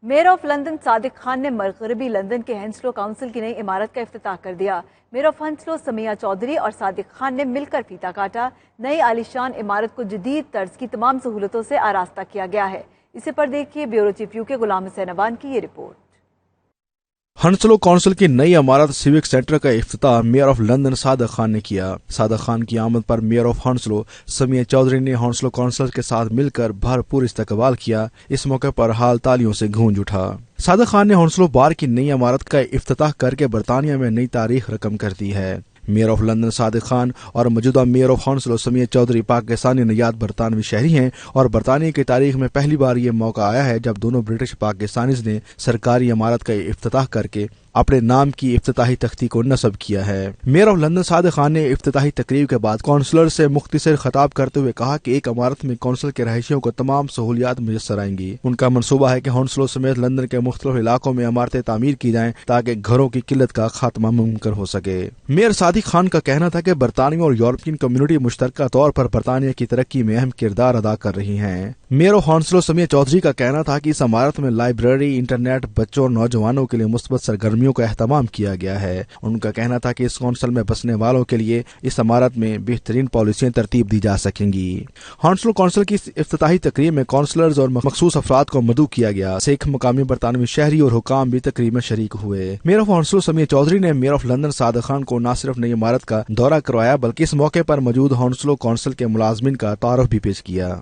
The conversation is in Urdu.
Measure of London Sadiq Khan نے مغربی لندن کے ہنسلو کونسل کی نئی عمارت کا افتتاح کر دیا۔ میئر آف ہنسلو سمیہ چودھری اور صادق خان نے مل کر فیتا کاٹا۔ نئی عالیشان عمارت کو جدید طرز کی تمام سہولتوں سے آراستہ کیا گیا ہے۔ اسے پر دیکھیے بیورو چیف یو کے غلام حسین اوان کی یہ رپورٹ۔ ہنسلو کونسل کی نئی عمارت سیوک سینٹر کا افتتاح measure of London Sadiq Khan نے کیا۔ صادق خان کی آمد پر میئر آف ہنسلو سمیہ چودھری نے ہنسلو کونسل کے ساتھ مل کر بھرپور استقبال کیا۔ اس موقع پر حال تالیوں سے گونج اٹھا۔ صادق خان نے ہنسلو بار کی نئی عمارت کا افتتاح کر کے برطانیہ میں نئی تاریخ رقم کر دی ہے۔ Measure of London Sadiq Khan اور موجودہ میئر آف ہنسلو سمیہ چودھری پاکستانی نژاد برطانوی شہری ہیں اور برطانیہ کی تاریخ میں پہلی بار یہ موقع آیا ہے جب دونوں برٹش پاکستانیز نے سرکاری عمارت کا افتتاح کر کے اپنے نام کی افتتاحی تختی کو نصب کیا ہے۔ Measure of London Sadiq Khan نے افتتاحی تقریب کے بعد کونسلر سے مختصر خطاب کرتے ہوئے کہا کہ ایک عمارت میں کونسل کے رہائشیوں کو تمام سہولیات میسر آئیں گی۔ ان کا منصوبہ ہے کہ ہنسلو سمیت لندن کے مختلف علاقوں میں عمارتیں تعمیر کی جائیں تاکہ گھروں کی قلت کا خاتمہ ممکن ہو سکے۔ میئر صادق خان کا کہنا تھا کہ برطانوی اور یورپین کمیونٹی مشترکہ طور پر برطانیہ کی ترقی میں اہم کردار ادا کر رہی ہیں۔ میئر آف ہنسلو سمیہ چودھری کا کہنا تھا کہ اس عمارت میں لائبریری، انٹرنیٹ، بچوں اور نوجوانوں کے لیے مثبت سرگرمیوں کا اہتمام کیا گیا ہے۔ ان کا کہنا تھا کہ اس کونسل میں بسنے والوں کے لیے اس عمارت میں بہترین پالیسیاں ترتیب دی جا سکیں گی۔ ہنسلو کونسل کی افتتاحی تقریب میں کونسلرز اور مخصوص افراد کو مدعو کیا گیا۔ سکھ مقامی برطانوی شہری اور حکام بھی تقریب میں شریک ہوئے۔ میئر آف ہنسلو سمیہ چودھری نے measure of London Sadiq Khan کو نہ صرف نئی عمارت کا دورہ کروایا بلکہ اس موقع پر موجود ہنسلو کونسل کے ملازمین کا تعارف بھی پیش کیا۔